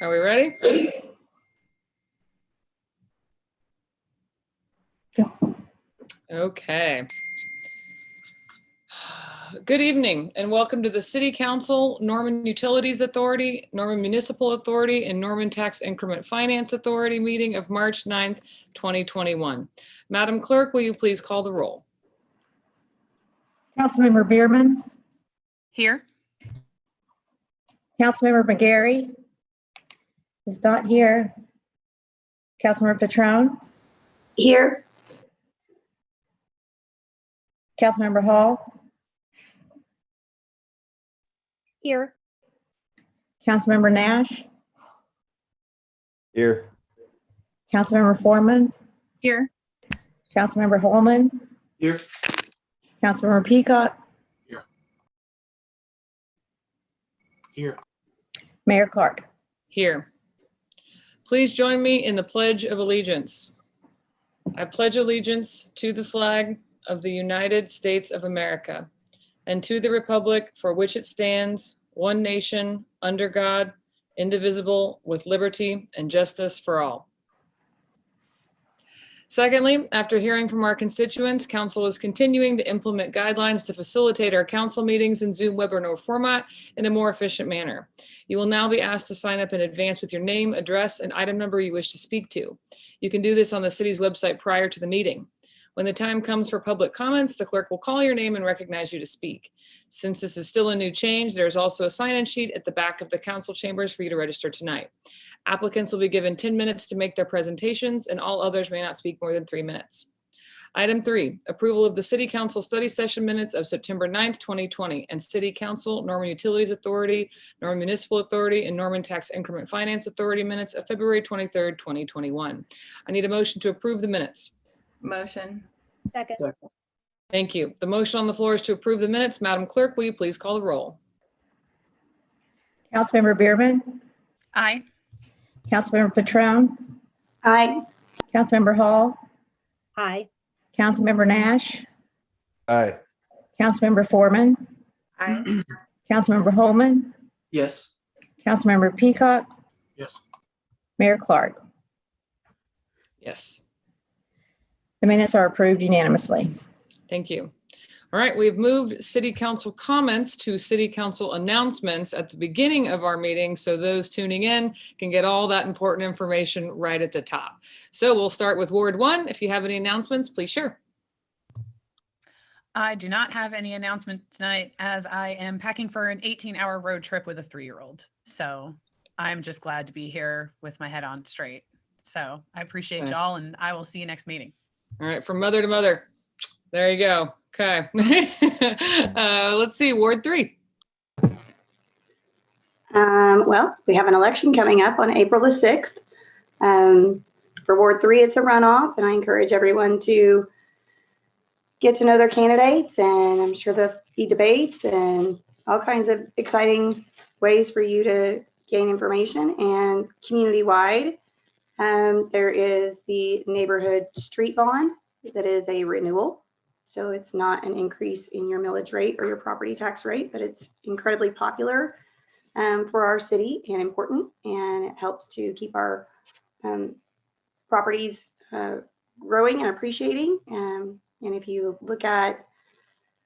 Are we ready? Okay. Good evening and welcome to the City Council, Norman Utilities Authority, Norman Municipal Authority, and Norman Tax Increment Finance Authority meeting of March 9th, 2021. Madam Clerk, will you please call the roll? Councilmember Bierman. Here. Councilmember McGarry is not here. Councilmember Patron. Here. Councilmember Hall. Here. Councilmember Nash. Here. Councilmember Foreman. Here. Councilmember Holman. Here. Councilmember Peacock. Here. Here. Mayor Clark. Here. Please join me in the Pledge of Allegiance. I pledge allegiance to the flag of the United States of America and to the republic for which it stands, one nation, under God, indivisible, with liberty and justice for all. Secondly, after hearing from our constituents, Council is continuing to implement guidelines to facilitate our council meetings in Zoom webinar format in a more efficient manner. You will now be asked to sign up in advance with your name, address, and item number you wish to speak to. You can do this on the city's website prior to the meeting. When the time comes for public comments, the clerk will call your name and recognize you to speak. Since this is still a new change, there's also a sign-in sheet at the back of the council chambers for you to register tonight. Applicants will be given 10 minutes to make their presentations, and all others may not speak more than 3 minutes. Item 3, approval of the City Council study session minutes of September 9th, 2020, and City Council, Norman Utilities Authority, Norman Municipal Authority, and Norman Tax Increment Finance Authority minutes of February 23rd, 2021. I need a motion to approve the minutes. Motion. Second. Thank you. The motion on the floor is to approve the minutes. Madam Clerk, will you please call the roll? Councilmember Bierman. Aye. Councilmember Patron. Aye. Councilmember Hall. Aye. Councilmember Nash. Aye. Councilmember Foreman. Aye. Councilmember Holman. Yes. Councilmember Peacock. Yes. Mayor Clark. Yes. The minutes are approved unanimously. Thank you. All right, we've moved City Council comments to City Council announcements at the beginning of our meeting, so those tuning in can get all that important information right at the top. So we'll start with Ward 1. If you have any announcements, please share. I do not have any announcement tonight as I am packing for an 18-hour road trip with a 3-year-old. So I'm just glad to be here with my head on straight. So I appreciate y'all, and I will see you next meeting. All right, from mother to mother. There you go. Okay. Let's see, Ward 3. Well, we have an election coming up on April the 6th. For Ward 3, it's a runoff, and I encourage everyone to get to know their candidates, and I'm sure there'll be debates and all kinds of exciting ways for you to gain information. And community-wide, there is the neighborhood street bond that is a renewal. So it's not an increase in your millage rate or your property tax rate, but it's incredibly popular for our city and important, and it helps to keep our properties growing and appreciating. And if you look at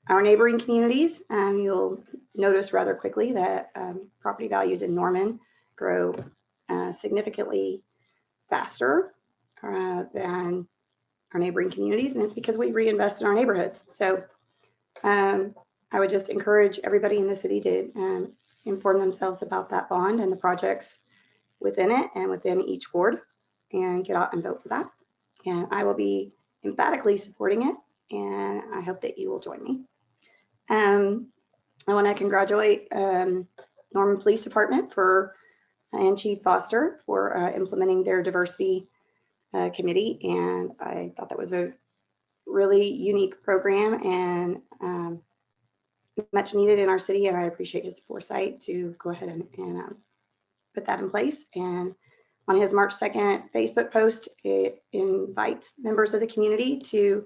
our neighboring communities, you'll notice rather quickly that property values in Norman grow significantly faster than our neighboring communities, and it's because we reinvest in our neighborhoods. So I would just encourage everybody in the city to inform themselves about that bond and the projects within it and within each ward, and get out and vote for that. And I will be emphatically supporting it, and I hope that you will join me. I want to congratulate Norman Police Department and Chief Foster for implementing their diversity committee, and I thought that was a really unique program and much needed in our city, and I appreciate his foresight to go ahead and put that in place. And on his March 2nd Facebook post, it invites members of the community to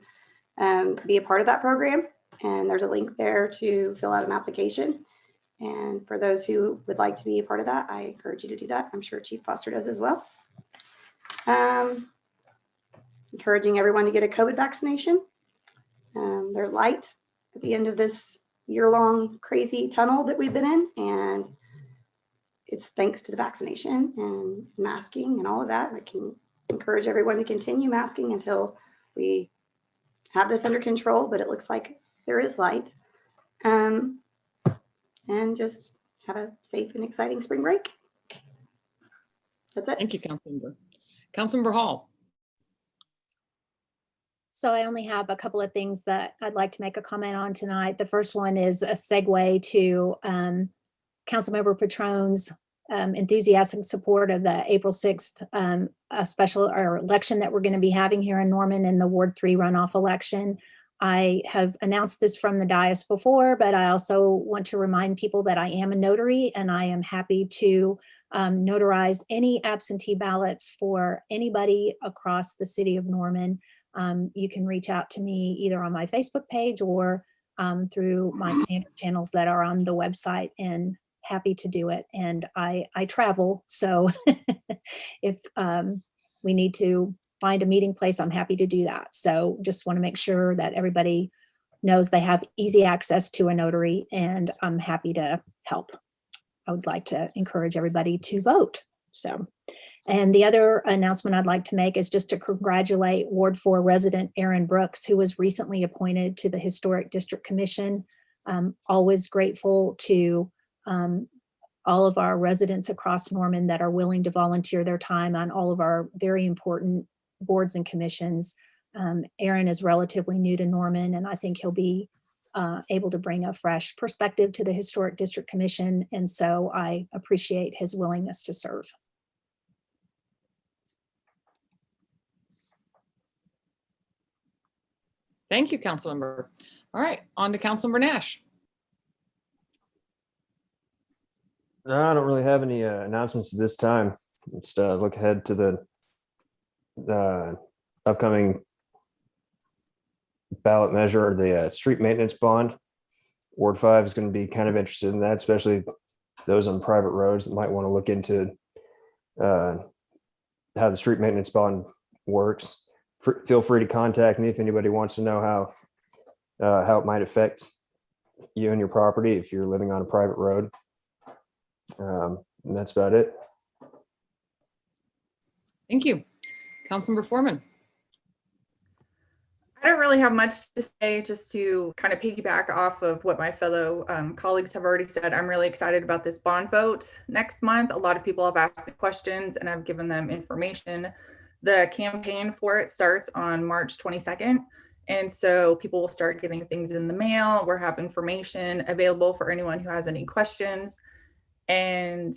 be a part of that program, and there's a link there to fill out an application. And for those who would like to be a part of that, I encourage you to do that. I'm sure Chief Foster does as well. Encouraging everyone to get a COVID vaccination. There's light at the end of this year-long crazy tunnel that we've been in, and it's thanks to the vaccination and masking and all of that. I can encourage everyone to continue masking until we have this under control, but it looks like there is light. And just have a safe and exciting spring break. That's it. Thank you, Councilmember. Councilmember Hall. So I only have a couple of things that I'd like to make a comment on tonight. The first one is a segue to Councilmember Patrone's enthusiastic support of the April 6th a special or election that we're going to be having here in Norman in the Ward 3 runoff election. I have announced this from the dais before, but I also want to remind people that I am a notary and I am happy to notarize any absentee ballots for anybody across the city of Norman. You can reach out to me either on my Facebook page or through my standard channels that are on the website, and happy to do it. And I travel, so if we need to find a meeting place, I'm happy to do that. So just want to make sure that everybody knows they have easy access to a notary, and I'm happy to help. I would like to encourage everybody to vote. So, and the other announcement I'd like to make is just to congratulate Ward 4 resident Aaron Brooks, who was recently appointed to the Historic District Commission. Always grateful to all of our residents across Norman that are willing to volunteer their time on all of our very important boards and commissions. Aaron is relatively new to Norman, and I think he'll be able to bring a fresh perspective to the Historic District Commission. And so I appreciate his willingness to serve. Thank you, Councilmember. All right, on to Councilmember Nash. No, I don't really have any announcements at this time. Let's look ahead to the upcoming ballot measure, the street maintenance bond. Ward 5 is going to be kind of interested in that, especially those on private roads that might want to look into how the street maintenance bond works. Feel free to contact me if anybody wants to know how it might affect you and your property if you're living on a private road. And that's about it. Thank you. Councilmember Foreman. I don't really have much to say, just to kind of piggyback off of what my fellow colleagues have already said. I'm really excited about this bond vote next month. A lot of people have asked me questions and I've given them information. The campaign for it starts on March 22nd. And so people will start getting things in the mail. We'll have information available for anyone who has any questions. And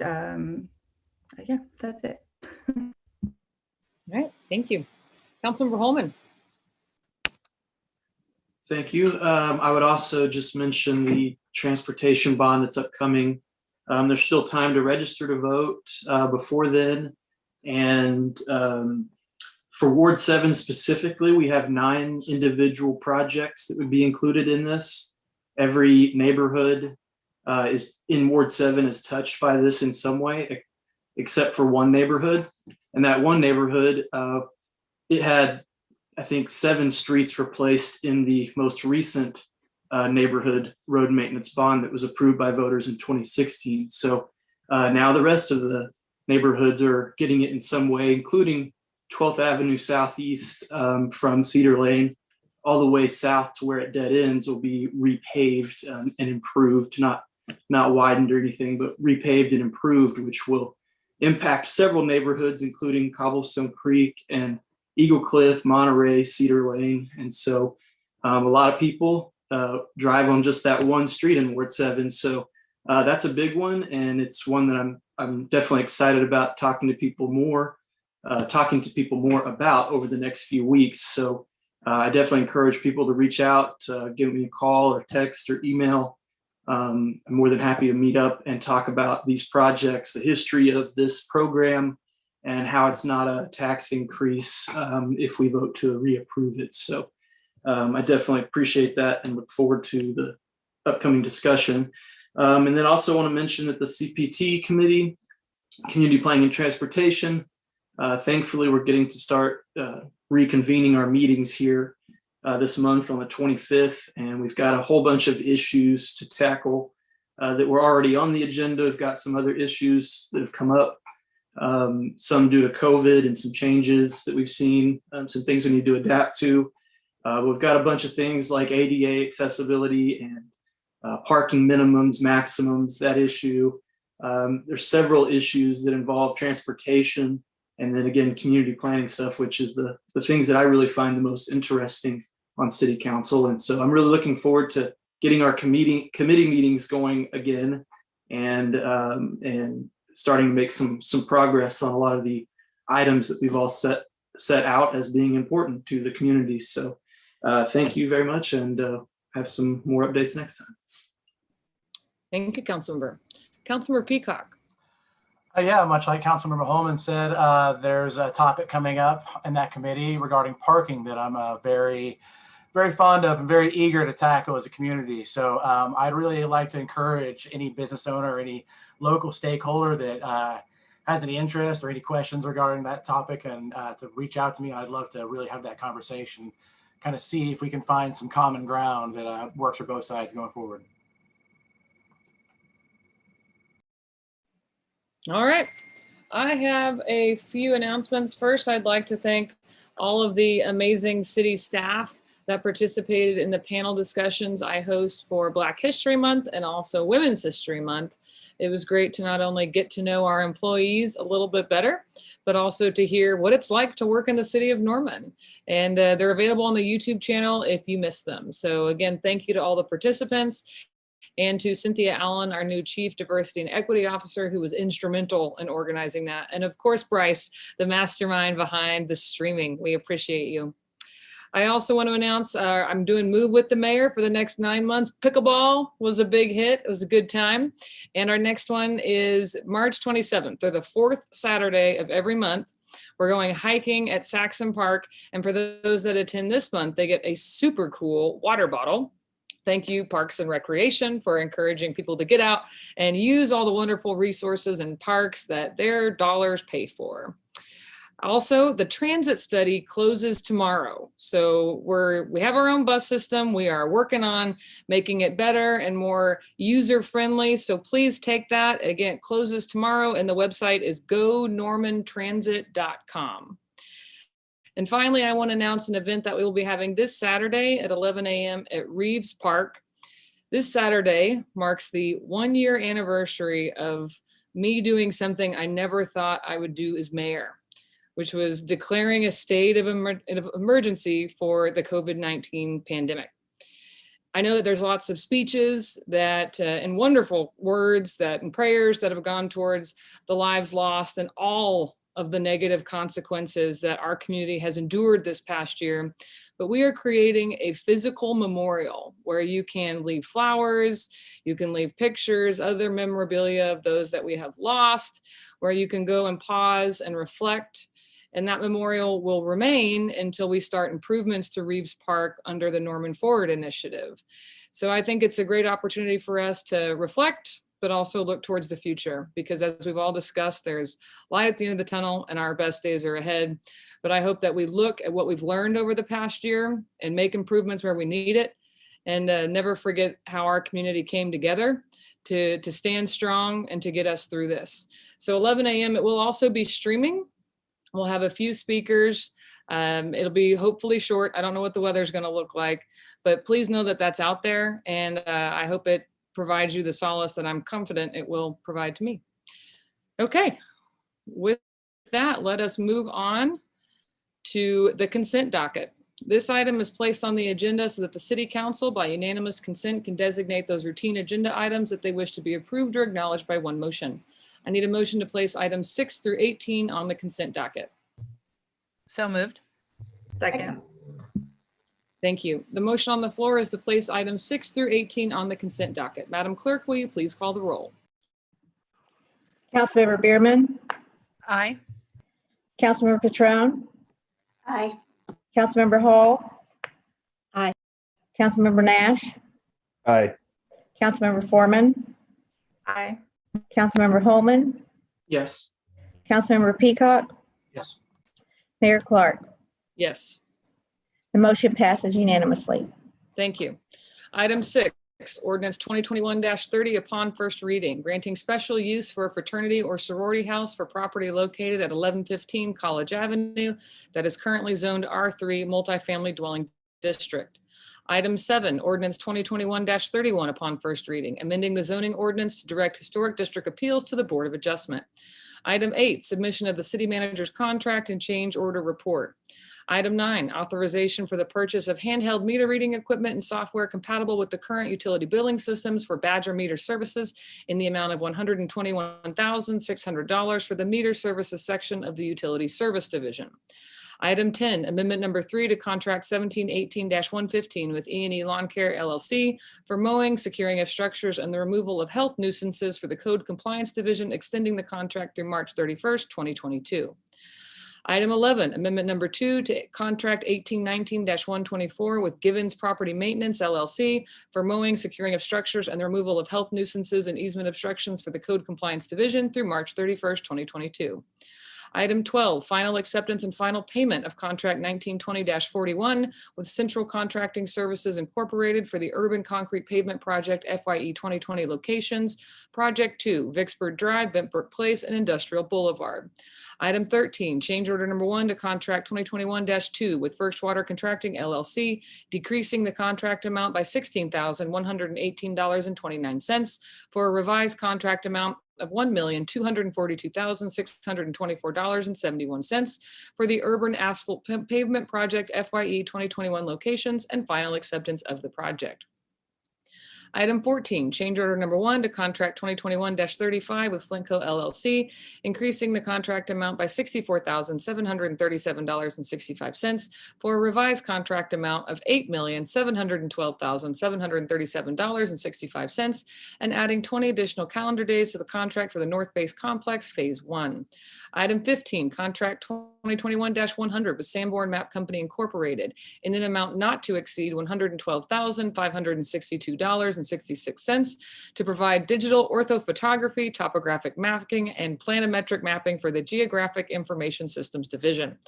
yeah, that's it. All right, thank you. Councilmember Holman. Thank you. I would also just mention the transportation bond that's upcoming. There's still time to register to vote before then. And for Ward 7 specifically, we have 9 individual projects that would be included in this. Every neighborhood is in Ward 7 is touched by this in some way, except for one neighborhood. And that one neighborhood, it had, I think, 7 streets replaced in the most recent neighborhood road maintenance bond that was approved by voters in 2016. So now the rest of the neighborhoods are getting it in some way, including 12th Avenue Southeast from Cedar Lane all the way south to where it dead ends will be repaved and improved, not widened or anything, but repaved and improved, which will impact several neighborhoods, including Cobblestone Creek and Eagle Cliff, Monterey, Cedar Lane. And so a lot of people drive on just that one street in Ward 7. So that's a big one. And it's one that I'm definitely excited about talking to people more about over the next few weeks. So I definitely encourage people to reach out, give me a call or text or email. I'm more than happy to meet up and talk about these projects, the history of this program, and how it's not a tax increase if we vote to reapprove it. So I definitely appreciate that and look forward to the upcoming discussion. And then also want to mention that the CPT committee, Community Planning and Transportation, thankfully we're getting to start reconvening our meetings here this month on the 25th, and we've got a whole bunch of issues to tackle that were already on the agenda. We've got some other issues that have come up, some due to COVID and some changes that we've seen, some things we need to adapt to. We've got a bunch of things like ADA accessibility and parking minimums, maximums, that issue. There's several issues that involve transportation, and then again, community planning stuff, which is the things that I really find the most interesting on city council. And so I'm really looking forward to getting our committee meetings going again, and starting to make some progress on a lot of the items that we've all set out as being important to the community. So thank you very much, and have some more updates next time. Thank you, Councilmember. Councilmember Peacock. Yeah, much like Councilmember Holman said, there's a topic coming up in that committee regarding parking that I'm very, very fond of and very eager to tackle as a community. So I'd really like to encourage any business owner, any local stakeholder that has any interest or any questions regarding that topic, and to reach out to me. I'd love to really have that conversation, kind of see if we can find some common ground that works for both sides going forward. All right. I have a few announcements. First, I'd like to thank all of the amazing city staff that participated in the panel discussions I host for Black History Month and also Women's History Month. It was great to not only get to know our employees a little bit better, but also to hear what it's like to work in the city of Norman. And they're available on the YouTube channel if you missed them. So again, thank you to all the participants, and to Cynthia Allen, our new Chief Diversity and Equity Officer, who was instrumental in organizing that. And of course, Bryce, the mastermind behind the streaming. We appreciate you. I also want to announce I'm doing Move with the Mayor for the next 9 months. Pickleball was a big hit. It was a good time. And our next one is March 27th. They're the fourth Saturday of every month. We're going hiking at Saxon Park. And for those that attend this month, they get a super cool water bottle. Thank you, Parks and Recreation, for encouraging people to get out and use all the wonderful resources and parks that their dollars pay for. Also, the transit study closes tomorrow. So we have our own bus system. We are working on making it better and more user-friendly. So please take that. Again, it closes tomorrow, and the website is gonormantransit.com. And finally, I want to announce an event that we will be having this Saturday at 11 a.m. at Reeves Park. This Saturday marks the 1-year anniversary of me doing something I never thought I would do as mayor, which was declaring a state of emergency for the COVID-19 pandemic. I know that there's lots of speeches that and wonderful words that and prayers that have gone towards the lives lost and all of the negative consequences that our community has endured this past year. But we are creating a physical memorial where you can leave flowers, you can leave pictures, other memorabilia of those that we have lost, where you can go and pause and reflect. And that memorial will remain until we start improvements to Reeves Park under the Norman Forward Initiative. So I think it's a great opportunity for us to reflect, but also look towards the future, because as we've all discussed, there's light at the end of the tunnel and our best days are ahead. But I hope that we look at what we've learned over the past year and make improvements where we need it, and never forget how our community came together to stand strong and to get us through this. So 11 a.m. it will also be streaming. We'll have a few speakers. It'll be hopefully short. I don't know what the weather's going to look like, but please know that that's out there, and I hope it provides you the solace that I'm confident it will provide to me. Okay, with that, let us move on to the consent docket. This item is placed on the agenda so that the City Council, by unanimous consent, can designate those routine agenda items that they wish to be approved or acknowledged by one motion. I need a motion to place items 6 through 18 on the consent docket. So moved. Second. Thank you. The motion on the floor is to place items 6 through 18 on the consent docket. Madam Clerk, will you please call the roll? Councilmember Bierman, Aye. Councilmember Petrone, Aye. Councilmember Hall. Aye. Councilmember Nash, Aye. Councilmember Foreman, Aye. Councilmember Holman, Yes. Councilmember Peacock, Yes. Mayor Clark. Yes. The motion passes unanimously. Thank you. Item 6, ordinance 2021-30 upon first reading, granting special use for a fraternity or sorority house for property located at 1115 College Avenue that is currently zoned R3 multifamily dwelling district. Item 7, ordinance 2021-31 upon first reading, amending the zoning ordinance to direct historic district appeals to the Board of Adjustment. Item 8, submission of the city manager's contract and change order report. Item 9, authorization for the purchase of handheld meter reading equipment and software compatible with the current utility billing systems for Badger Meter Services in the amount of $121,600 for the meter services section of the Utility Service Division. Item 10, amendment number 3 to contract 1718-115 with E&E Lawn Care LLC for mowing, securing of structures, and the removal of health nuisances for the Code Compliance Division, extending the contract through March 31st, 2022. Item 11, amendment number 2 to contract 1819-124 with Givens Property Maintenance LLC for mowing, securing of structures, and the removal of health nuisances and easement obstructions for the Code Compliance Division through March 31st, 2022. Item 12, final acceptance and final payment of contract 1920-41 with Central Contracting Services Incorporated for the Urban Concrete Pavement Project FYE 2020 locations, Project 2, Vicksburg Drive, Bentbrook Place, and Industrial Boulevard. Item 13, change order number 1 to contract 2021-2 with First Water Contracting LLC, decreasing the contract amount by $16,118.29 for a revised contract amount of $1,242,624.71 for the Urban Asphalt Pavement Project FYE 2021 locations and final acceptance of the project. Item 14, change order number 1 to contract 2021-35 with Flintco LLC, increasing the contract amount by $64,737.65 for a revised contract amount of $8,712,737.65 and adding 20 additional calendar days to the contract for the North Base Complex Phase 1. Item 15, contract 2021-100 with Sanborn Map Company Incorporated in an amount not to exceed $112,562.66 to provide digital orthophotography, topographic mapping, and planimetric mapping for the Geographic Information Systems Division.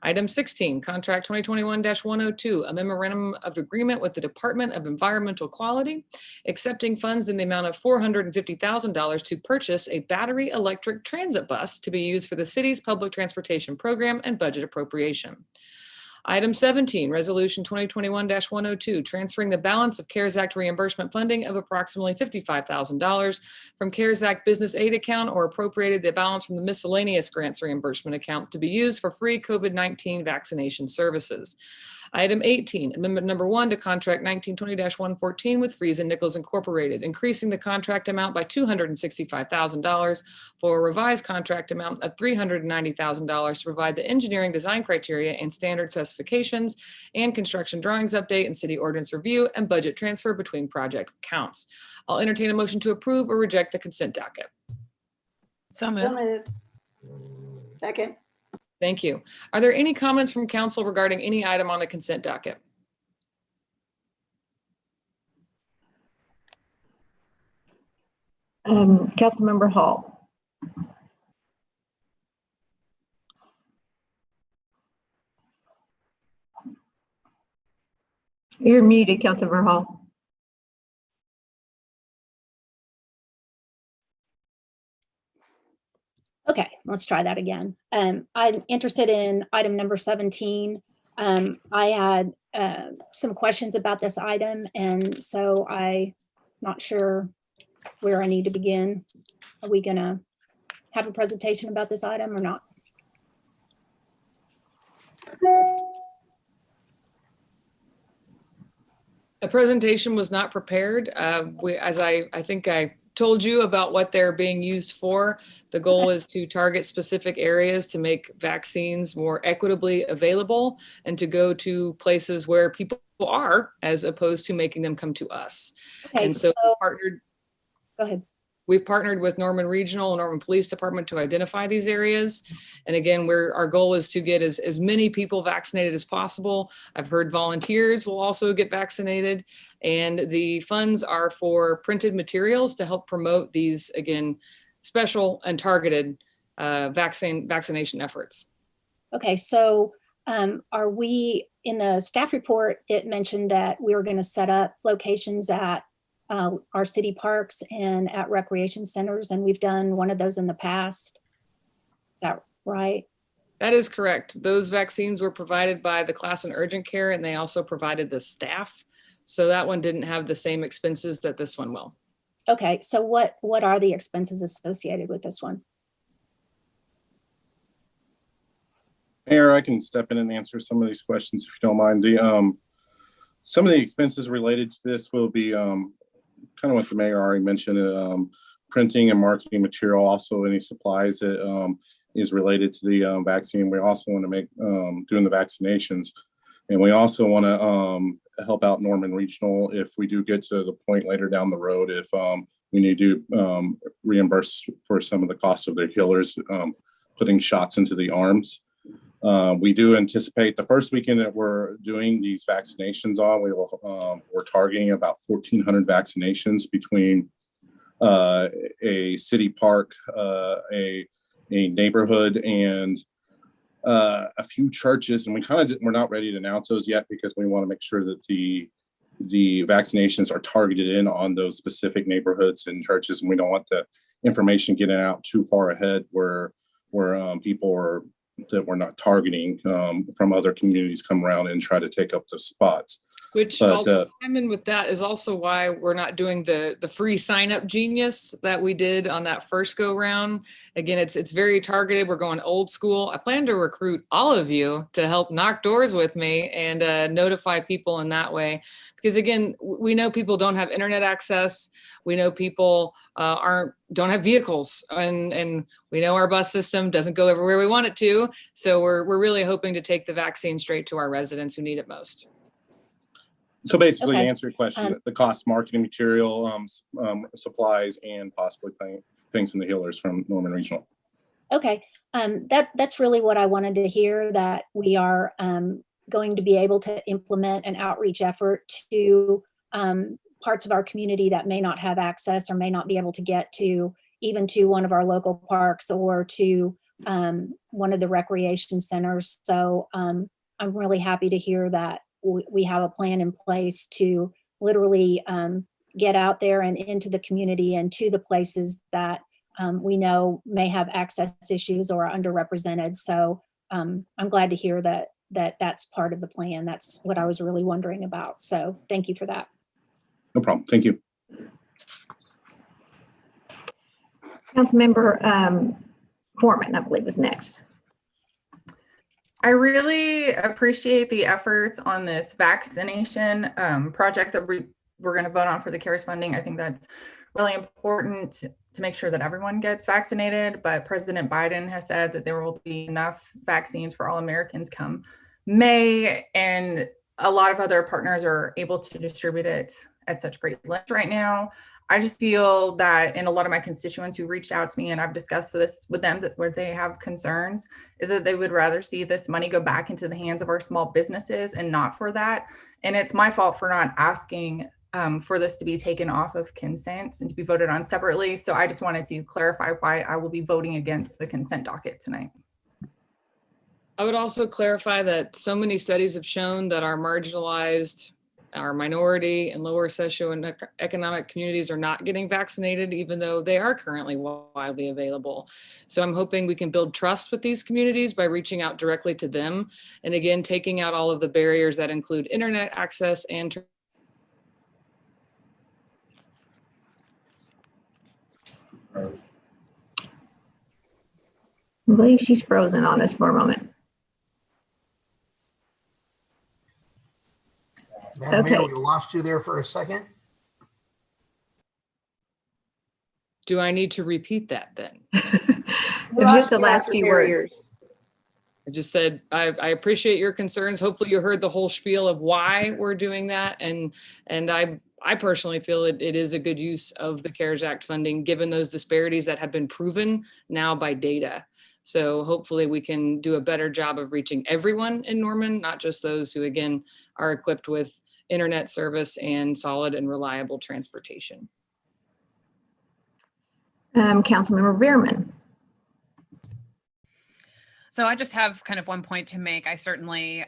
Item 16, contract 2021-102, a memorandum of agreement with the Department of Environmental Quality, accepting funds in the amount of $450,000 to purchase a battery electric transit bus to be used for the city's public transportation program and budget appropriation. Item 17, resolution 2021-102, transferring the balance of CARES Act reimbursement funding of approximately $55,000 from CARES Act business aid account or appropriated the balance from the miscellaneous grants reimbursement account to be used for free COVID-19 vaccination services. Item 18, amendment number 1 to contract 1920-114 with Freeze and Nichols Incorporated, increasing the contract amount by $265,000 for a revised contract amount of $390,000 to provide the engineering design criteria and standard specifications and construction drawings update and city ordinance review and budget transfer between project accounts. I'll entertain a motion to approve or reject the consent docket. So So moved. moved. Second. Thank you. Are there any comments from council regarding any item on the consent docket? Councilmember Hall. You're muted, Councilmember Hall. Okay, let's try that again. I'm interested in item number 17. I had some questions about this item, and so I'm not sure where I need to begin. Are we gonna have a presentation about this item or not? A presentation was not prepared. As I think I told you about what they're being used for, the goal is to target specific areas to make vaccines more equitably available and to go to places where people are, as opposed to making them come to us. Okay, And so so partnered go ahead. We've partnered with Norman Regional and Norman Police Department to identify these areas. And again, our goal is to get as many people vaccinated as possible. I've heard volunteers will also get vaccinated. And the funds are for printed materials to help promote these, again, special and targeted vaccination efforts. Okay, so are we, in the staff report, it mentioned that we were going to set up locations at our city parks and at recreation centers, and we've done one of those in the past. Is that right? That is correct. Those vaccines were provided by the class in urgent care, and they also provided the staff. So that one didn't have the same expenses that this one will. Okay, so what are the expenses associated with this one? Mayor, I can step in and answer some of these questions if you don't mind. Some of the expenses related to this will be kind of what the mayor already mentioned, printing and marketing material, also any supplies that is related to the vaccine. We also want to make doing the vaccinations. And we also want to help out Norman Regional if we do get to the point later down the road, if we need to reimburse for some of the costs of their healers, putting shots into the arms. We do anticipate the first weekend that we're doing these vaccinations on, we're targeting about 1,400 vaccinations between a city park, a neighborhood, and a few churches. And we're not ready to announce those yet because we want to make sure that the vaccinations are targeted in on those specific neighborhoods and churches, and we don't want the information getting out too far ahead where people that we're not targeting from other communities come around and try to take up the spots. Which I'll chime in with that is also why we're not doing the free sign up genius that we did on that first go round. Again, it's very targeted. We're going old school. I plan to recruit all of you to help knock doors with me and notify people in that way. Because again, we know people don't have internet access. We know people don't have vehicles, and we know our bus system doesn't go everywhere we want it to. So we're really hoping to take the vaccine straight to our residents who need it most. So basically, Okay. To answer your question, the cost, marketing material, supplies, and possibly paying some of the healers from Norman Regional. Okay, that's really what I wanted to hear, that we are going to be able to implement an outreach effort to parts of our community that may not have access or may not be able to get to, even to one of our local parks or to one of the recreation centers. So I'm really happy to hear that we have a plan in place to literally get out there and into the community and to the places that we know may have access issues or are underrepresented. So I'm glad to hear that's part of the plan. That's what I was really wondering about. So thank you for that. No problem. Thank you. Councilmember Foreman, I believe, is next. I really appreciate the efforts on this vaccination project that we're going to vote on for the CARES funding. I think that's really important to make sure that everyone gets vaccinated. But President Biden has said that there will be enough vaccines for all Americans come May, and a lot of other partners are able to distribute it at such great length right now. I just feel that in a lot of my constituents who reached out to me, and I've discussed this with them, that where they have concerns is that they would rather see this money go back into the hands of our small businesses and not for that. And it's my fault for not asking for this to be taken off of consent and to be voted on separately. So I just wanted to clarify why I will be voting against the consent docket tonight. I would also clarify that so many studies have shown that our marginalized, our minority and lower socioeconomic communities are not getting vaccinated, even though they are currently widely available. So I'm hoping we can build trust with these communities by reaching out directly to them. And again, taking out all of the barriers that include internet access and I believe she's frozen on us for a moment. Madam Okay. Mayor, we lost you there for a second. do I need to repeat that then? It's just the last few words. I just said, I appreciate your concerns. Hopefully you heard the whole spiel of why we're doing that. And I personally feel it is a good use of the CARES Act funding, given those disparities that have been proven now by data. So hopefully we can do a better job of reaching everyone in Norman, not just those who, again, are equipped with internet service and solid and reliable transportation. Councilmember Bierman. So I just have kind of one point to make. I certainly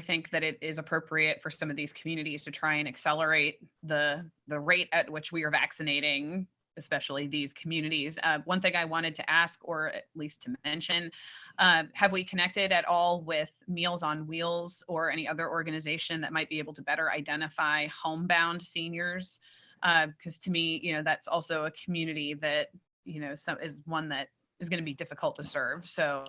think that it is appropriate for some of these communities to try and accelerate the rate at which we are vaccinating, especially these communities. One thing I wanted to ask, or at least to mention, have we connected at all with Meals on Wheels or any other organization that might be able to better identify homebound seniors? Because to me, that's also a community that, is one that is going to be difficult to serve. So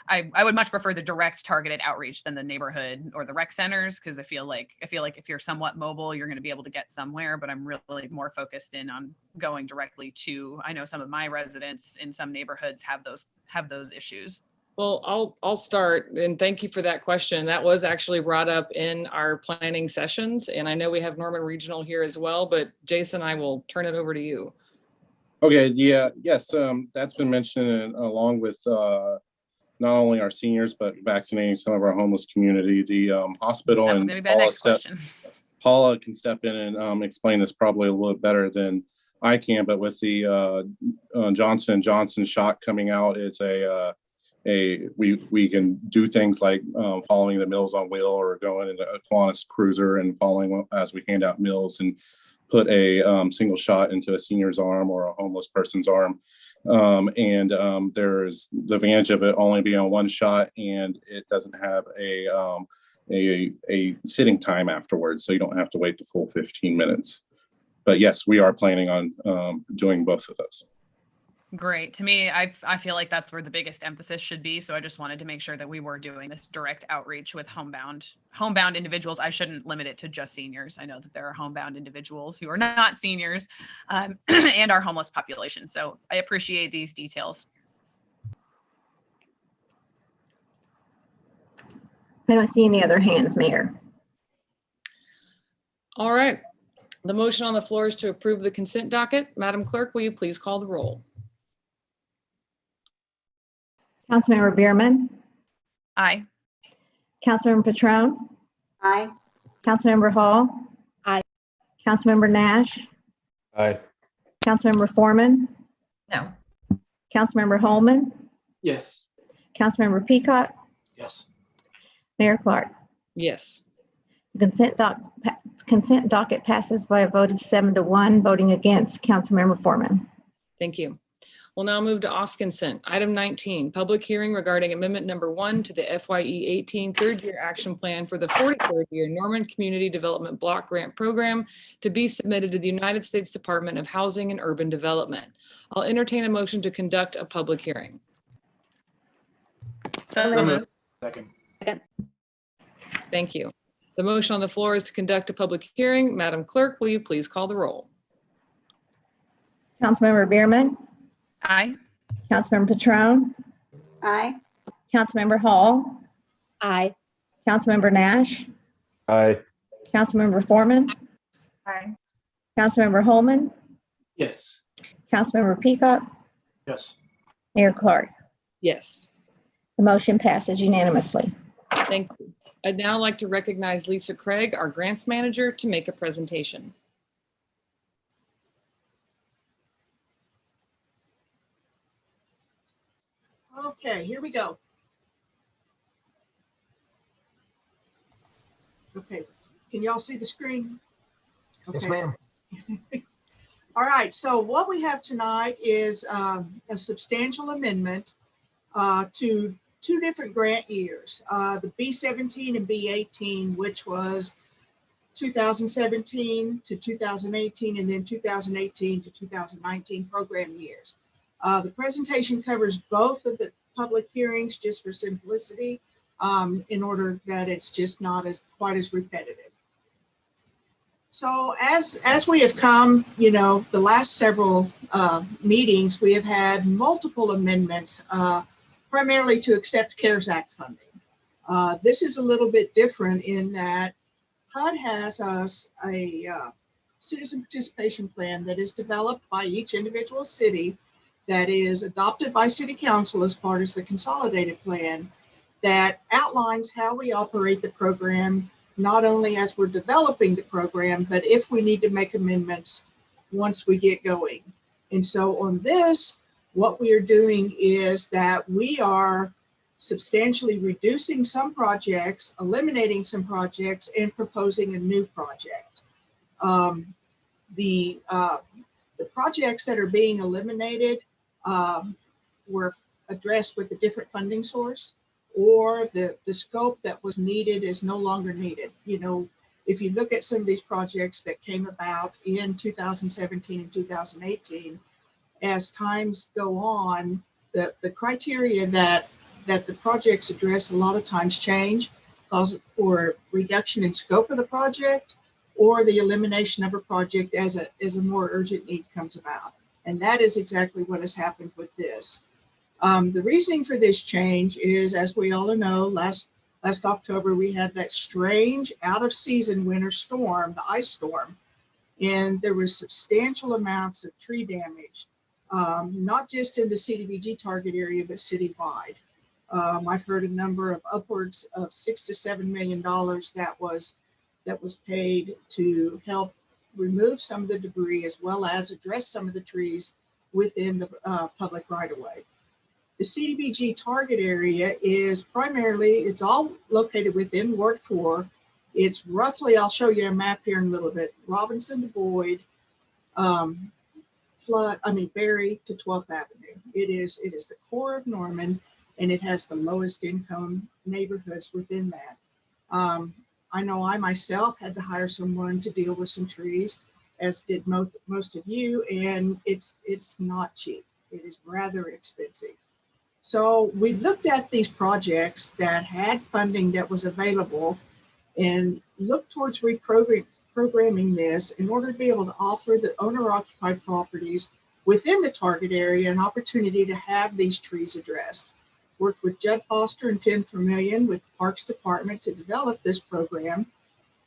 I would much prefer the direct targeted outreach than the neighborhood or the rec centers, because I feel like if you're somewhat mobile, you're going to be able to get somewhere, but I'm really more focused in on going directly to, I know some of my residents in some neighborhoods have those issues. Well, I'll start, and thank you for that question. That was actually brought up in our planning sessions, and I know we have Norman Regional here as well, but Jason, I will turn it over to you. Okay, yes, that's been mentioned along with not only our seniors, but vaccinating some of our homeless community. The hospital and Paula can step in and explain this probably a little bit better than I can, but with the Johnson & Johnson shot coming out, it's we can do things like following the Meals on Wheel or going into a Kiwanis cruiser and following as we hand out meals and put a single shot into a senior's arm or a homeless person's arm. There's the advantage of it only being on one shot, and it doesn't have a sitting time afterwards. So you don't have to wait the full 15 minutes. But yes, we are planning on doing both of those. Great. To me, I feel like that's where the biggest emphasis should be. So I just wanted to make sure that we were doing this direct outreach with homebound individuals. I shouldn't limit it to just seniors. I know that there are homebound individuals who are not seniors and our homeless population. So I appreciate these details. I don't see any other hands, Mayor. All right. The motion on the floor is to approve the consent docket. Madam Clerk, will you please call the roll? Councilmember Bierman. Aye. Councilmember Patron. Aye. Councilmember Hall. Aye. Councilmember Nash. Aye. Councilmember Foreman. No. Councilmember Holman. Yes. Councilmember Peacock. Yes. Mayor Clark. Yes. The consent docket passes by a vote of 7-1, voting against Councilmember Foreman. Thank you. We'll now move to off consent. Item 19, public hearing regarding amendment number 1 to the FYE 18 third year action plan for the 43rd year Norman Community Development Block Grant Program to be submitted to the United States Department of Housing and Urban Development. I'll entertain a motion to conduct a public hearing. So moved. Second. Thank you. The motion on the floor is to conduct a public hearing. Madam Clerk, will you please call the roll? Councilmember Bierman. Aye. Councilmember Patron. Aye. Councilmember Hall. Aye. Councilmember Nash. Aye. Councilmember Foreman. Aye. Councilmember Holman. Yes. Councilmember Peacock. Yes. Mayor Clark. Yes. The motion passes unanimously. Thank you. I'd now like to recognize Lisa Craig, our grants manager, to make a presentation. Okay, here we go. Okay, can y'all see the screen? Yes, Okay. ma'am. All right, so what we have tonight is a substantial amendment to two different grant years, the B17 and B18, which was 2017 to 2018, and then 2018 to 2019 program years. The presentation covers both of the public hearings just for simplicity, in order that it's just not quite as repetitive. So as we have come, the last several meetings, we have had multiple amendments, primarily to accept CARES Act funding. This is a little bit different in that HUD has us a citizen participation plan that is developed by each individual city, that is adopted by city council as part of the consolidated plan, that outlines how we operate the program, not only as we're developing the program, but if we need to make amendments once we get going. And so on this, what we are doing is that we are substantially reducing some projects, eliminating some projects, and proposing a new project. The projects that are being eliminated were addressed with a different funding source, or the scope that was needed is no longer needed. You know, if you look at some of these projects that came about in 2017 and 2018, as times go on, the criteria that the projects address a lot of times change, cause for reduction in scope of the project or the elimination of a project as a more urgent need comes about. And that is exactly what has happened with this. The reasoning for this change is, as we all know, last October, we had that strange out of season winter storm, the ice storm, and there was substantial amounts of tree damage, not just in the CDBG target area, but citywide. I've heard a number of upwards of $6 to $7 million that was paid to help remove some of the debris, as well as address some of the trees within the public right of way. The CDBG target area is primarily, it's all located within Ward 4. It's roughly, I'll show you a map here in a little bit, Robinson to Boyd, Berry to 12th Avenue. It is the core of Norman, and it has the lowest income neighborhoods within that. I know I myself had to hire someone to deal with some trees, as did most of you, and it's not cheap. It is rather expensive. So we looked at these projects that had funding that was available and looked towards reprogramming this in order to be able to offer the owner-occupied properties within the target area an opportunity to have these trees addressed. Worked with Judd Foster and Tim Vermillion with the Parks Department to develop this program.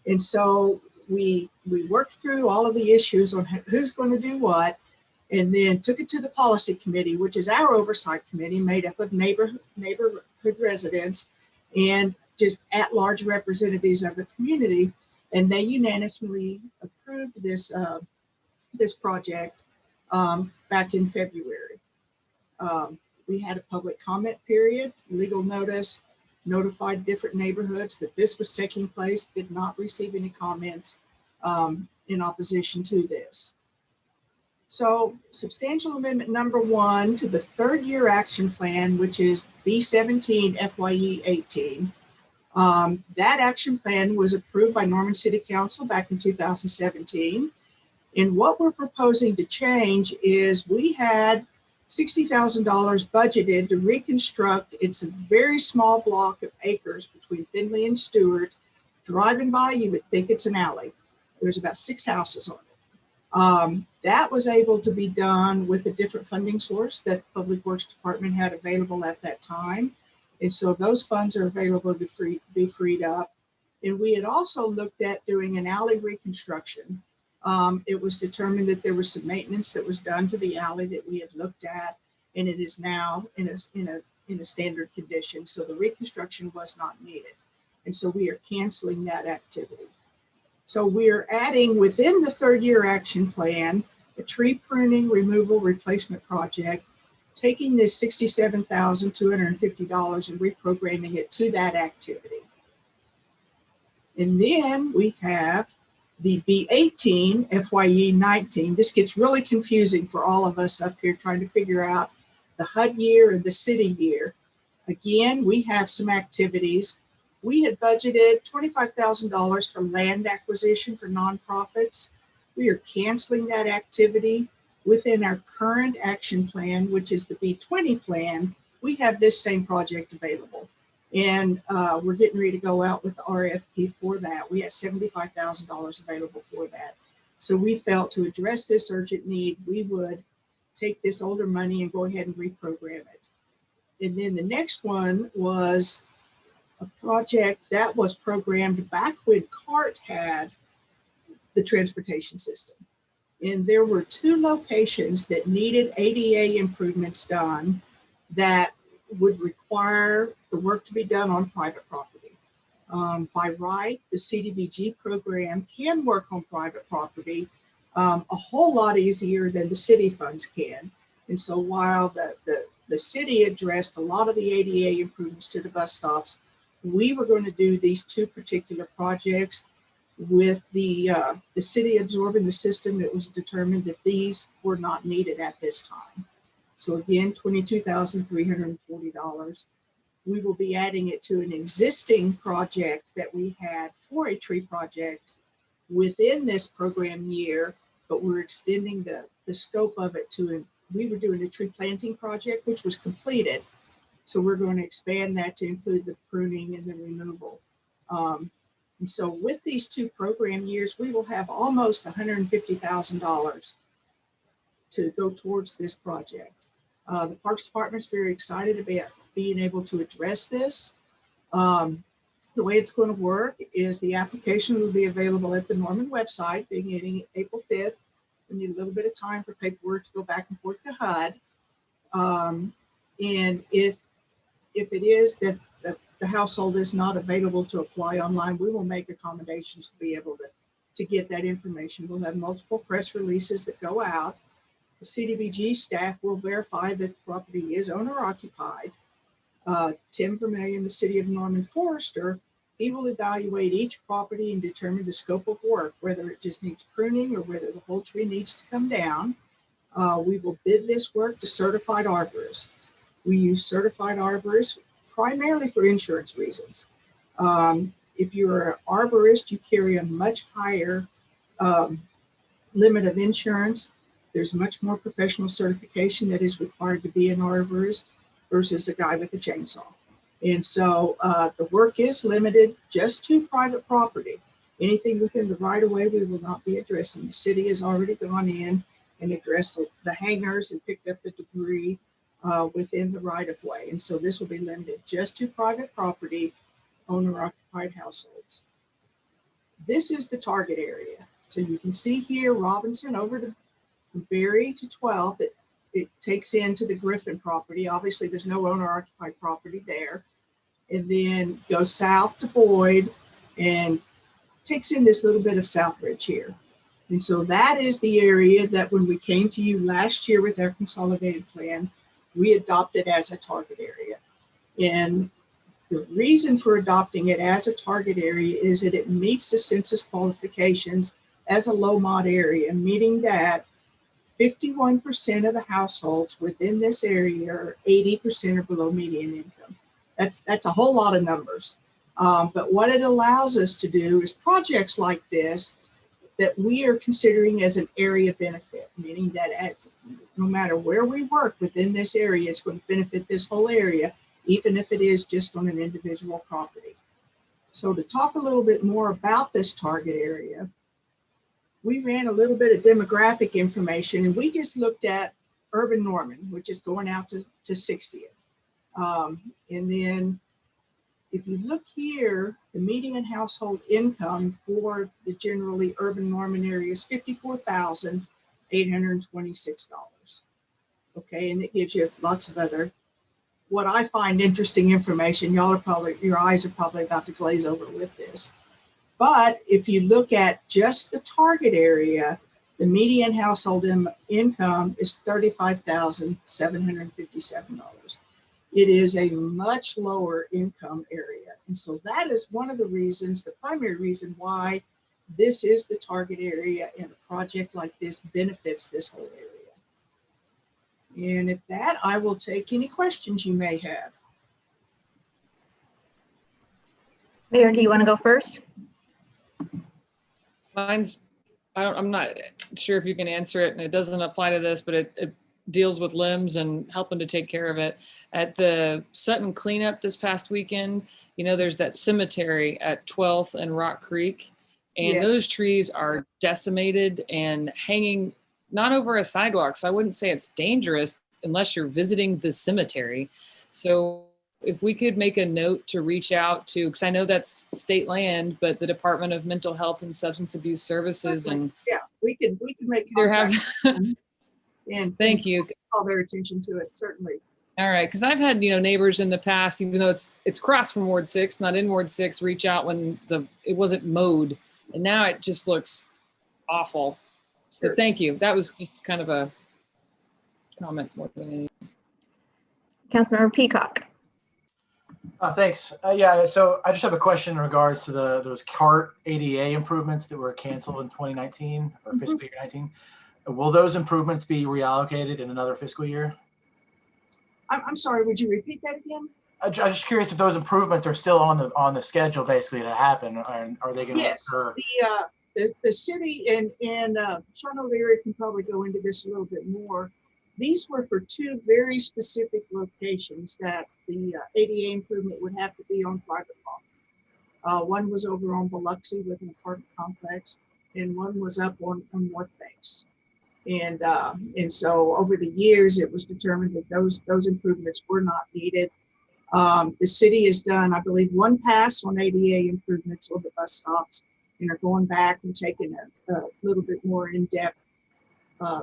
And so we worked through all of the issues on who's going to do what, and then took it to the policy committee, which is our oversight committee made up of neighborhood residents and just at-large representatives of the community. And they unanimously approved this project back in February. We had a public comment period, legal notice, notified different neighborhoods that this was taking place, did not receive any comments in opposition to this. So substantial amendment number 1 to the 3rd year action plan, which is B17 FYE 18. That action plan was approved by Norman City Council back in 2017. And what we're proposing to change is we had $60,000 budgeted to reconstruct. It's a very small block of acres between Findlay and Stewart. Driving by, you would think it's an alley. There's about 6 houses on it. That was able to be done with a different funding source that the Public Works Department had available at that time. And so those funds are available to be freed up. And we had also looked at doing an alley reconstruction. It was determined that there was some maintenance that was done to the alley that we had looked at, and it is now in a standard condition. So the reconstruction was not needed. And so we are canceling that activity. So we're adding within the 3rd year action plan, a tree pruning removal replacement project, taking this $67,250 and reprogramming it to that activity. And then we have the B18 FYE 19. This gets really confusing for all of us up here trying to figure out the HUD year and the city year. Again, we have some activities. We had budgeted $25,000 for land acquisition for nonprofits. We are canceling that activity. Within our current action plan, which is the B20 plan, we have this same project available. And we're getting ready to go out with the RFP for that. We have $75,000 available for that. So we felt to address this urgent need, we would take this older money and go ahead and reprogram it. And then the next one was a project that was programmed back when CART had the transportation system. And there were 2 locations that needed ADA improvements done that would require the work to be done on private property. By right, the CDBG program can work on private property a whole lot easier than the city funds can. And so while the city addressed a lot of the ADA improvements to the bus stops, we were going to do these 2 particular projects. With the city absorbing the system, it was determined that these were not needed at this time. So again, $22,340. We will be adding it to an existing project that we had for a tree project within this program year, but we're extending the scope of it to, we were doing a tree planting project, which was completed. So we're going to expand that to include the pruning and the removal. And so with these 2 program years, we will have almost $150,000 to go towards this project. The Parks Department is very excited about being able to address this. The way it's going to work is the application will be available at the Norman website beginning April 5th. We need a little bit of time for paperwork to go back and forth to HUD. And if it is that the household is not available to apply online, we will make accommodations to be able to get that information. We'll have multiple press releases that go out. The CDBG staff will verify that the property is owner occupied. Tim Vermillion, the City of Norman Forester, he will evaluate each property and determine the scope of work, whether it just needs pruning or whether the whole tree needs to come down. We will bid this work to certified arborists. We use certified arborists primarily for insurance reasons. If you're an arborist, you carry a much higher limit of insurance. There's much more professional certification that is required to be an arborist versus a guy with a chainsaw. And so the work is limited just to private property. Anything within the right of way, we will not be addressing. The city has already gone in and addressed the hangars and picked up the debris within the right of way. And so this will be limited just to private property, owner occupied households. This is the target area. So you can see here, Robinson over to Berry to 12, that it takes into the Griffin property. Obviously there's no owner occupied property there. And then goes south to Boyd and takes in this little bit of Southridge here. And so that is the area that when we came to you last year with our consolidated plan, we adopted as a target area. And the reason for adopting it as a target area is that it meets the census qualifications as a low mod area, meaning that 51% of the households within this area are 80% or below median income. That's a whole lot of numbers. But what it allows us to do is projects like this that we are considering as an area benefit, meaning that no matter where we work within this area, it's going to benefit this whole area, even if it is just on an individual property. So to talk a little bit more about this target area, we ran a little bit of demographic information and we just looked at urban Norman, which is going out to 60th. And then if you look here, the median household income for the generally urban Norman area is $54,826. Okay, and it gives you lots of other, what I find interesting information. Y'all are probably, your eyes are probably about to glaze over with this. But if you look at just the target area, the median household income is $35,757. It is a much lower income area. And so that is one of the reasons, the primary reason why this is the target area and a project like this benefits this whole area. And at that, I will take any questions you may have. Mayor, do you want to go first? I'm not sure if you can answer it, and it doesn't apply to this, but it deals with limbs and helping to take care of it. At the Sutton cleanup this past weekend, you know, there's that cemetery at 12th and Rock Creek, and Yeah. those trees are decimated and hanging not over a sidewalk. So I wouldn't say it's dangerous unless you're visiting the cemetery. So if we could make a note to reach out to, because I know that's state land, but the Department of Mental Health and Substance Abuse Services, and Yeah, we can make either have, contact and thank you. call their attention to it, certainly. All right, because I've had, neighbors in the past, even though it's across from Ward 6, not in Ward 6, reach out when it wasn't mowed, and now it just looks awful. So Sure. thank you. That was just kind of a comment more than anything. Councilmember Peacock. Thanks. Yeah, so I just have a question in regards to those CART ADA improvements that were canceled in 2019 or fiscal year 19. Will those improvements be reallocated in another fiscal year? I'm sorry, would you repeat that again? I'm just curious if those improvements are still on the schedule basically to happen, or are they going to Yes, occur? the city and Sean O'Leary can probably go into this a little bit more. These were for two very specific locations that the ADA improvement would have to be on private property. One was over on Biloxi with an apartment complex, and one was up on North Banks. And so over the years, it was determined that those improvements were not needed. The city has done, I believe, one pass on ADA improvements on the bus stops, and are going back and taking a little bit more in-depth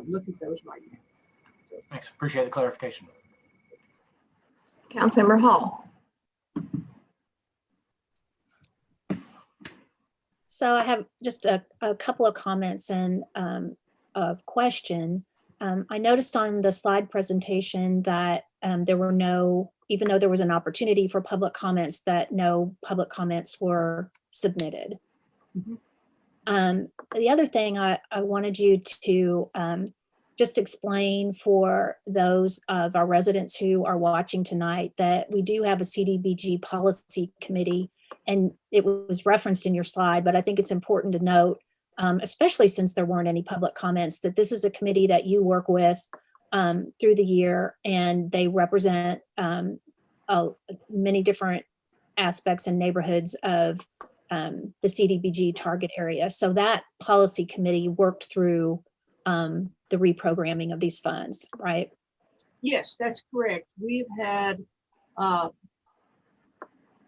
look at those right now. So, Thanks. Appreciate the clarification. Councilmember Hall. So I have just a couple of comments and a question. I noticed on the slide presentation that there were no, even though there was an opportunity for public comments, that no public comments were submitted. The other thing I wanted you to just explain for those of our residents who are watching tonight that we do have a CDBG policy committee, and it was referenced in your slide, but I think it's important to note, especially since there weren't any public comments, that this is a committee that you work with through the year, and they represent many different aspects and neighborhoods of the CDBG target area. So that policy committee worked through the reprogramming of these funds, right? yes, that's correct. We've had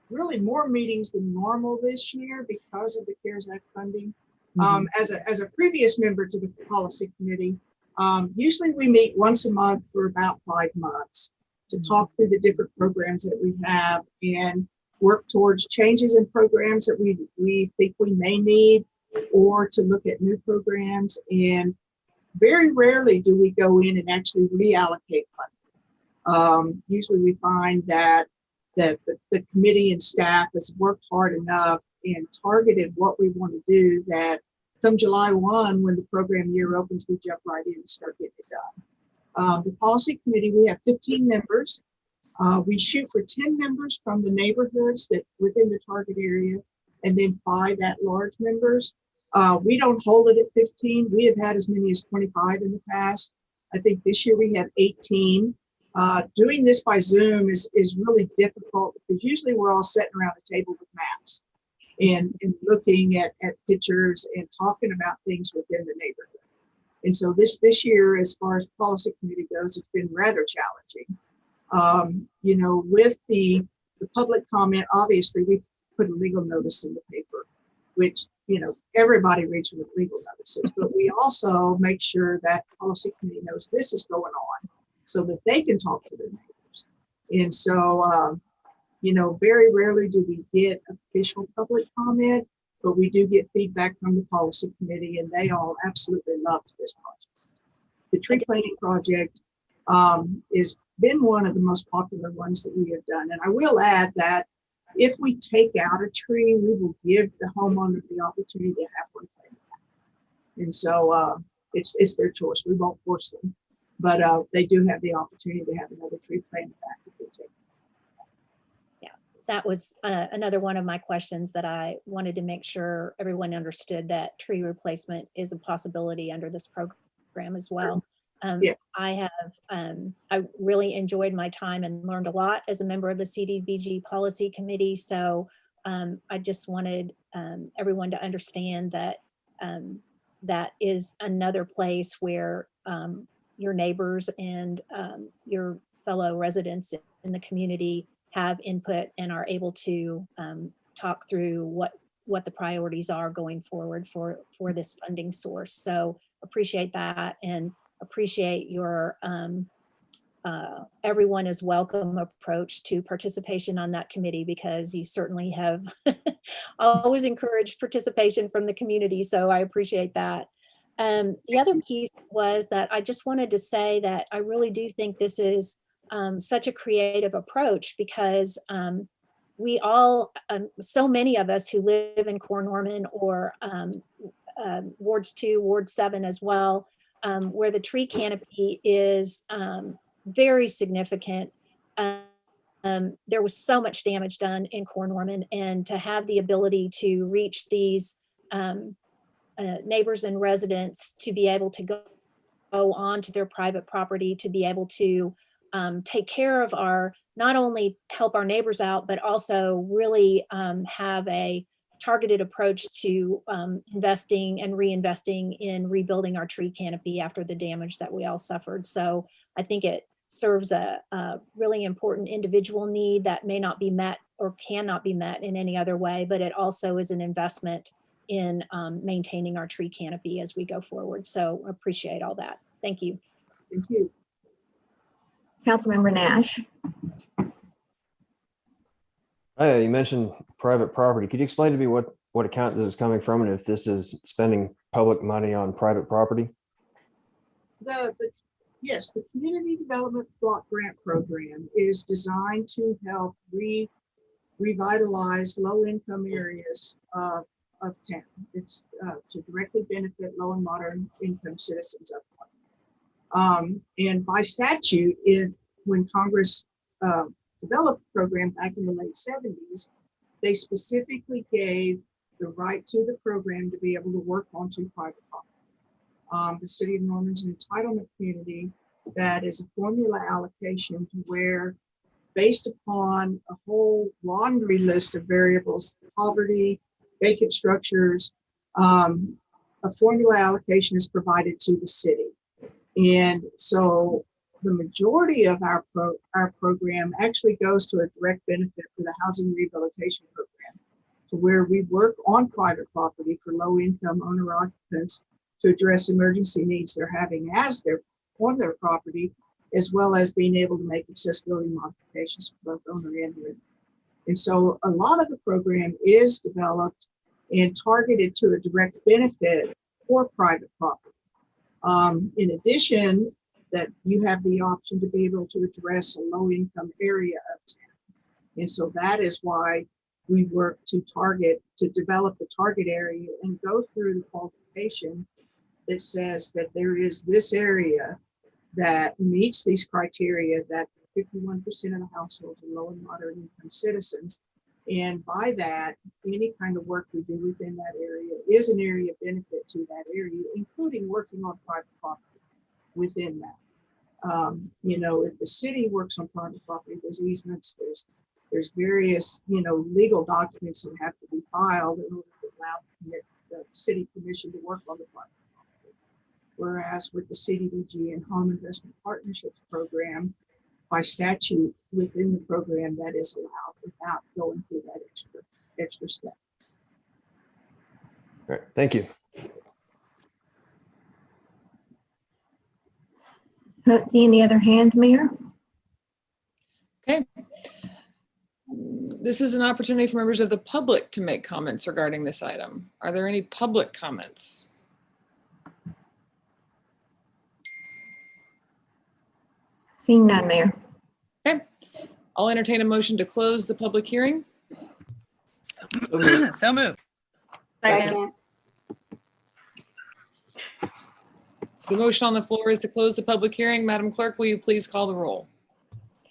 really more meetings than normal this year because of the CARES Act funding. As a previous member to the policy committee, usually we meet once a month for about 5 months to talk through the different programs that we have and work towards changes in programs that we think we may need, or to look at new programs. And very rarely do we go in and actually reallocate funding. Usually we find that the committee and staff has worked hard enough and targeted what we want to do that come July 1, when the program year opens, we jump right in and start getting it done. The policy committee, we have 15 members. We shoot for 10 members from the neighborhoods that within the target area, and then 5 at-large members. We don't hold it at 15. We have had as many as 25 in the past. I think this year we have 18. Doing this by Zoom is really difficult because usually we're all sitting around a table with maps and looking at pictures and talking about things within the neighborhood. And so this year, as far as the policy committee goes, it's been rather challenging. With the public comment, obviously we put a legal notice in the paper, which, everybody reads with legal notices, but we also make sure that the policy committee knows this is going on so that they can talk to their neighbors. And so, very rarely do we get official public comment, but we do get feedback from the policy committee, and they all absolutely loved this project. The tree planting project has been one of the most popular ones that we have done. And I will add that if we take out a tree, we will give the homeowner the opportunity to have one planted. And so it's their choice. We won't force them, but they do have the opportunity to have another tree planted back if they take it. That was another one of my questions, that I wanted to make sure everyone understood that tree replacement is a possibility under this program as well. I really enjoyed my time and learned a lot as a member of the CDBG policy committee. So I just wanted everyone to understand that that is another place where your neighbors and your fellow residents in the community have input and are able to talk through what the priorities are going forward for this funding source. So appreciate that, and appreciate your everyone is welcome approach to participation on that committee, because you certainly have always encouraged participation from the community. So I appreciate that. The other piece was that I just wanted to say that I really do think this is such a creative approach, because we all, so many of us who live in Core Norman or Wards 2, Ward 7 as well, where the tree canopy is very significant. There was so much damage done in Core Norman, and to have the ability to reach these neighbors and residents to be able to go onto their private property, to be able to take care of not only help our neighbors out, but also really have a targeted approach to investing and reinvesting in rebuilding our tree canopy after the damage that we all suffered. So I think it serves a really important individual need that may not be met or cannot be met in any other way, but it also is an investment in maintaining our tree canopy as we go forward. So appreciate all that. Thank you. Thank you. Councilmember Nash. You mentioned private property. Could you explain to me what account this is coming from, and if this is spending public money on private property? Yes, the Community Development Block Grant Program is designed to help revitalize low-income areas of town. It's to directly benefit low and moderate income citizens of town. And by statute, when Congress developed the program back in the late 70s, they specifically gave the right to the program to be able to work onto private property. The city of Norman's an entitlement community that is a formula allocation to where, based upon a whole laundry list of variables, poverty, vacant structures, a formula allocation is provided to the city. And so the majority of our program actually goes to a direct benefit for the housing rehabilitation program, to where we work on private property for low-income owner occupants to address emergency needs they're having as they're on their property, as well as being able to make accessibility modifications for both owner and renter. And so a lot of the program is developed and targeted to a direct benefit for private property. In addition, that you have the option to be able to address a low-income area of town. And so that is why we work to develop the target area and go through the qualification that says that there is this area that meets these criteria, that 51% of the households are low and moderate income citizens. And by that, any kind of work we do within that area is an area of benefit to that area, including working on private property within that. If the city works on private property, there's easements, there's various, legal documents that have to be filed in order to allow the city commission to work on the private property. Whereas with the CDBG and Home Investment Partnerships program, by statute within the program, that is allowed without going through that extra step. All right, thank you. I don't see any other hands, Mayor. Okay. This is an opportunity for members of the public to make comments regarding this item. Are there any public comments? Seeing none, Mayor. Okay. I'll entertain a motion to close the public hearing. So moved. Second. The motion on the floor is to close the public hearing. Madam Clerk, will you please call the roll?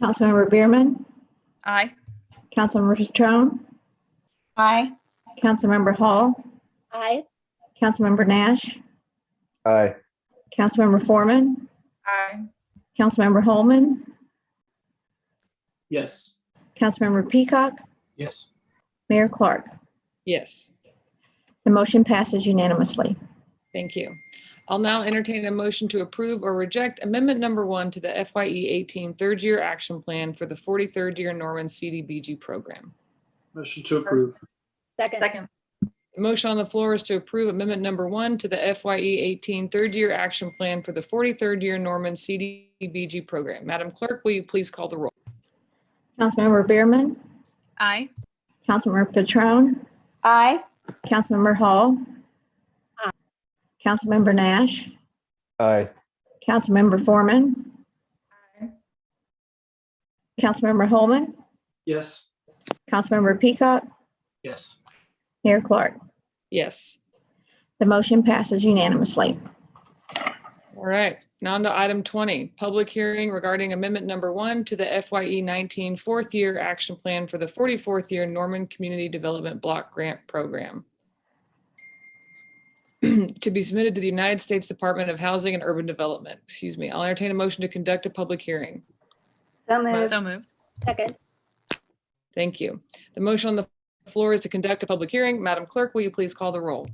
Councilmember Bierman, Aye. Councilmember Petrone, Aye. Councilmember Hall, Aye. Councilmember Nash, Aye. Councilmember Foreman, Aye. Councilmember Holman, Yes. Councilmember Peacock, Yes. Mayor Clark. Yes. The motion passes unanimously. Thank you. I'll now entertain a motion to approve or reject amendment number 1 to the FYE 18 third year action plan for the 43rd year Norman CDBG program. Motion to approve. Second. The motion on the floor is to approve amendment number 1 to the FYE 18 third year action plan for the 43rd year Norman CDBG program. Madam Clerk, will you please call the roll? Councilmember Bierman, Aye. Councilmember Petrone, Aye. Councilmember Hall. Aye. Councilmember Nash, Aye. Councilmember Foreman, Aye. Councilmember Holman, Yes. Councilmember Peacock, Yes. Mayor Clark. Yes. The motion passes unanimously. All right. Now on to item 20, public hearing regarding amendment number 1 to the FYE 19 fourth year action plan for the 44th year Norman Community Development Block Grant Program. To be submitted to the United States Department of Housing and Urban Development. Excuse me. I'll entertain a motion to conduct a public hearing. So moved. So moved. Second. Thank you. The motion on the floor is to conduct a public hearing. Madam Clerk, will you please call the roll?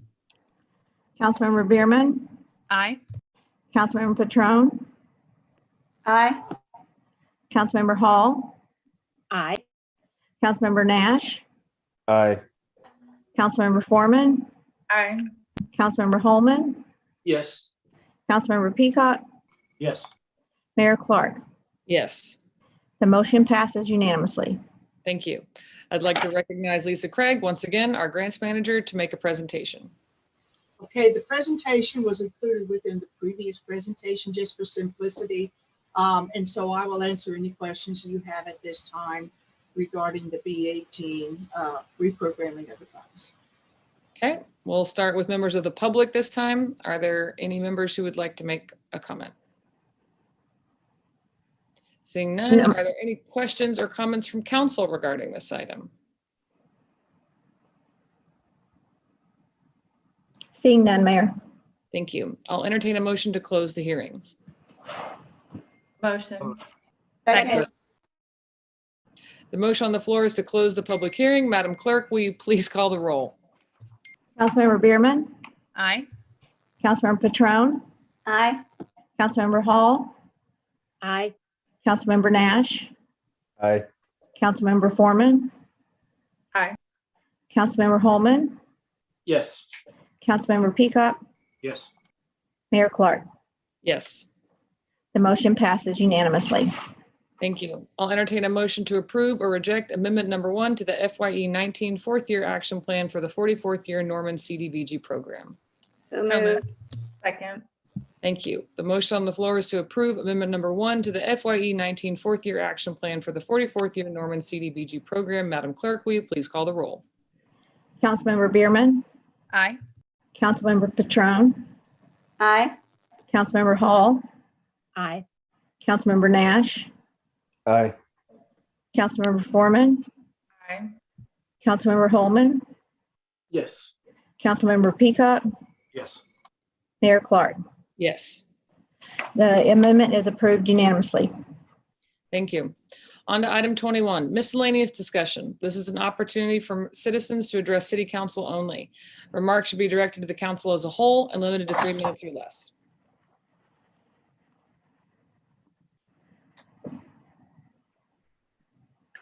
Councilmember Bierman, Aye. Councilmember Petrone, Aye. Councilmember Hall, Aye. Councilmember Nash, Aye. Councilmember Foreman, Aye. Councilmember Holman, Yes. Councilmember Peacock, Yes. Mayor Clark. Yes. The motion passes unanimously. Thank you. I'd like to recognize Lisa Craig, once again, our grants manager, to make a presentation. Okay, the presentation was included within the previous presentation just for simplicity. And so I will answer any questions you have at this time regarding the B18 reprogramming of the funds. Okay, we'll start with members of the public this time. Are there any members who would like to make a comment? Seeing none, No. are there any questions or comments from council regarding this item? Seeing none, Mayor. Thank you. I'll entertain a motion to close the hearing. Motion. Second. The motion on the floor is to close the public hearing. Madam Clerk, will you please call the roll? Councilmember Bierman, Aye. Councilmember Petrone, Aye. Councilmember Hall, Aye. Councilmember Nash, Aye. Councilmember Foreman, Aye. Councilmember Holman, Yes. Councilmember Peacock, Yes. Mayor Clark. Yes. The motion passes unanimously. Thank you. I'll entertain a motion to approve or reject amendment number 1 to the FYE 19 fourth year action plan for the 44th year Norman CDBG program. So So moved. moved. Second. Thank you. The motion on the floor is to approve amendment number 1 to the FYE 19 fourth year action plan for the 44th year Norman CDBG program. Madam Clerk, will you please call the roll? Councilmember Bierman, Aye. Councilmember Petrone, Aye. Councilmember Hall, Aye. Councilmember Nash, Aye. Councilmember Foreman, Aye. Councilmember Holman, Yes. Councilmember Peacock, Yes. Mayor Clark. Yes. The amendment is approved unanimously. Thank you. On to item 21, miscellaneous discussion. This is an opportunity for citizens to address city council only. Remarks should be directed to the council as a whole and limited to 3 minutes or less.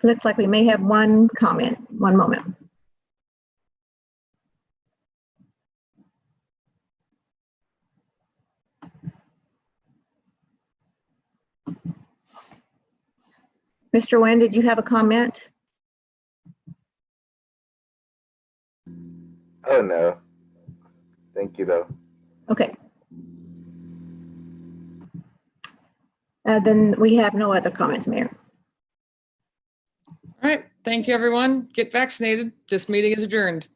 Looks like we may have one comment. One moment. Mr. Nguyen, did you have a comment? Oh, no. Thank you, though. Okay. Then we have no other comments, Mayor. All right. Thank you, everyone. Get vaccinated. This meeting is adjourned.